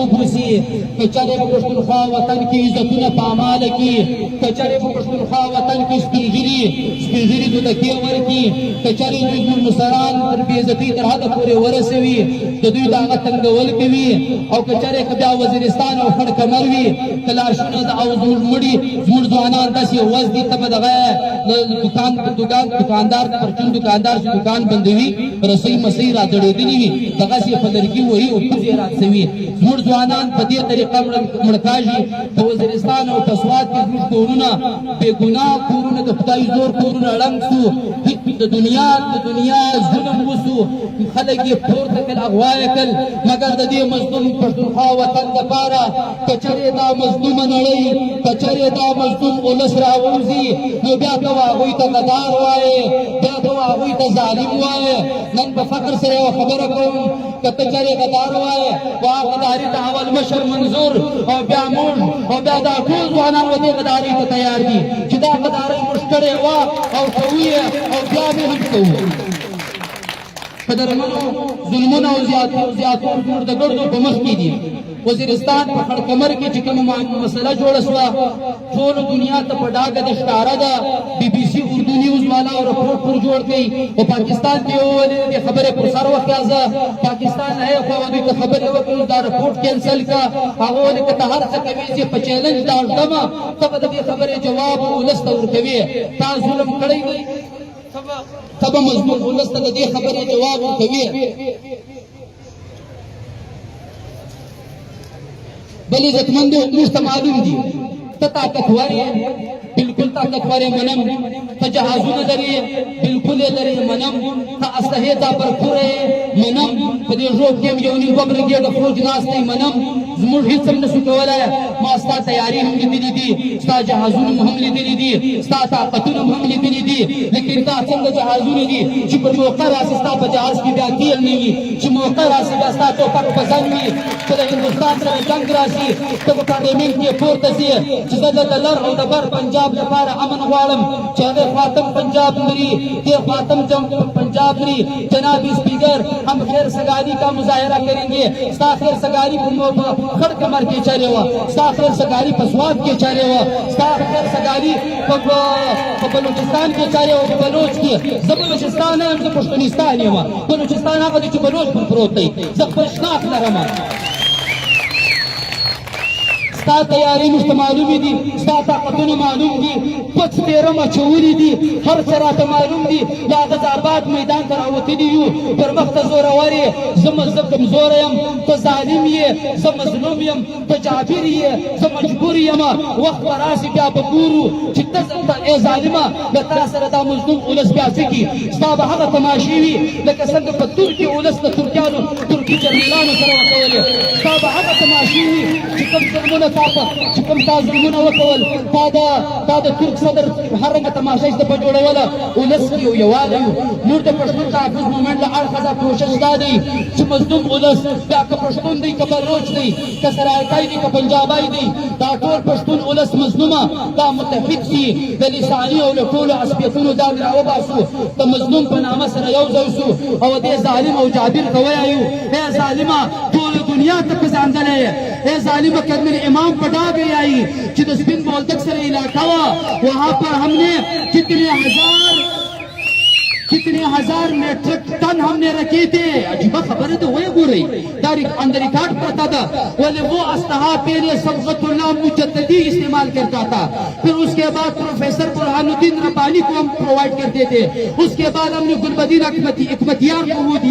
وبوسي کچره په پښتونخوا وطن کې عزتونه پامال کی کچره په پښتونخوا وطن کې سپینږیري د تکیه ورکی کچره د مسلمان تر بې عزتي تر حد پورې ورسوي د دوی دغه تنګول کوي او کچره بیا وزیرستان او خړ کمر وي کلاشونه او زموږ مړي زموږ ځوانان داسې وز دي ته به دغه دکاندار پرچون دکاندار چې دکان بندوي رسۍ مسۍ را دړېدلې وي دغسې په لرګي وهي او پوزې راڅوي زموږ ځوانان په دې طریقه مړه کاږي په وزیرستان او په سوات کې زموږ کورونه بې ګناه کورونه د خدای زور کورونه ړنګ شو د دنیا ظلم وسو خلک یې پورته کړل اغوا یې کړل مګر د دې مظلوم پښتونخوا وطن دپاره کچرې دا مظلومه نړۍ کچرې دا مظلوم ولس راووځي نو بیا ته هغوی ته غدار وایې بیا ته هغوی ته ظالم وایې نن په فخر سره یوه خبره کوم که ته چرې غدار وایې وا غداري ته اول مشر منظور او بیا موږ او بیا دا ټول ځوانان و دې غدارۍ ته تیار دي چې دا غدارۍ موږ کړې وه او کوو یې او بیا به هم کوو په درمنو ظلمونه او زیاتو زموږ د ګردو په مخ کې دي وزیرستان په خړ کمر کې چې کومه مسله جوړه شوه ټولو دنیا ته په ډاګه د ښکاره ده BBC اردو نیوز والا او رپورټ پر جوړ کړي او پاکستان کې وویلې دې خبرې پر سر وخیازه پاکستان هغې خوا دوی ته خبرې وکړو دا رپورټ کینسل کړه هغه ویلې که ته هر څه کوې چې په چیلنج دا ږدمه ته به د دې خبرې جواب ولس ته ورکوې تا ظلم کړی دی ته به مضمون ولس ته د دې خبرې جواب ورکوې بل عزتمندو موږ ته معلوم دي ته طاقتور یې بالکل طاقتور یې منم ته جهازونه لرې بالکل یې لرې منم ته اسلحې دا برخوره یې منم په دې ژوب کې هم یو نیم دوه برګېډه فوج ناست دی منم زموږ هېڅ هم نشو کولی ما ستا تیاري هم لیدلي دي ستا جهازونه هم لیدلي دي ستا طاقتونه هم لیدلي دي لیکن دا څنګه جهازونه دي چې په موقع راسي ستا په جهاز کې بیا تیل نه وي چې موقع راسي بیا ستا ټوپک په ځان وي که د هندوستان سره جنګ راسي ته په پارلیمنټ کې پورته ځې چې زه د لر او د بر پنجاب لپاره امن غواړم چې هغې خواته پنجاب لري دې خواته پنجاب لري جناب اسپیکر हम खैर सगारी का मुजाहरा करेंगे स्ता खैर सगारी खड़ कमर के चले हुआ स्ता खैर सगारी पसवाद के चले हुआ स्ता खैर सगारी बलूचिस्तान के चले हुआ बलोच के जब बलूचिस्तान है हमसे पश्तूनिस्तान हुआ बलूचिस्तान आगे जो बलोच पर फरोते जब पश्नाक लरमा ستا تیاری موږ ته معلومې دي ستا طاقتونه معلوم دي پچ تېرم اچولي دي هر څه راته معلوم دي د اغز آباد میدان ته راوتلي یو پر مخ ته زورور یې زه کمزوره یم ته ظالم یې زه مظلوم یم ته جابر یې زه مجبور یم وخت به راسي بیا به ګورو چې ته ای ظالمه له تا سره دا مظلوم ولس بیا څه کي ستا به هغه تماشې وي لکه څنګه په ترکي ولس له ترکیانو ترکي جرنیلانو سره ورکولې ستا به هغه تماشې وي چې کوم ظلمونه چې کوم تا ظلمونه وکول تا د ترک صدر هر رنګه تماشا یې په جوړوله ولس یو یووالی یو موږ د پښتون تحفظ مومنټ له اړخه دا کوشش دا دی چې مظلوم ولس بیا که پښتون دی که بلوچ دی که سرایکی دی که پنجابی دی دا ټول پښتون ولس مظلومه دا متحد سي د لساني او له ټولو عصبیتونو دا راوباسو د مظلوم په نامه سره یو ځای سو او دې ظالم او جابر ته وایو ای ظالمه ټوله دنیا ته پېژندلی یې ای ظالمه کرمل امام पटा गई आई कि स्पिन बॉल तक से इलाका हुआ वहां पर हमने कितने हजार मेट्रिक टन हमने रखे थे अजीब खबर है तो वही बोल रही अंदर रिकॉर्ड पता था बोले वो अस्तहा पहले सबगतुल्लाह मुजद्ददी इस्तेमाल करता था फिर उसके बाद प्रोफेसर बुरहानुद्दीन रब्बानी को हम प्रोवाइड करते थे उसके बाद हमने गुलबदीन अकमतियार को वो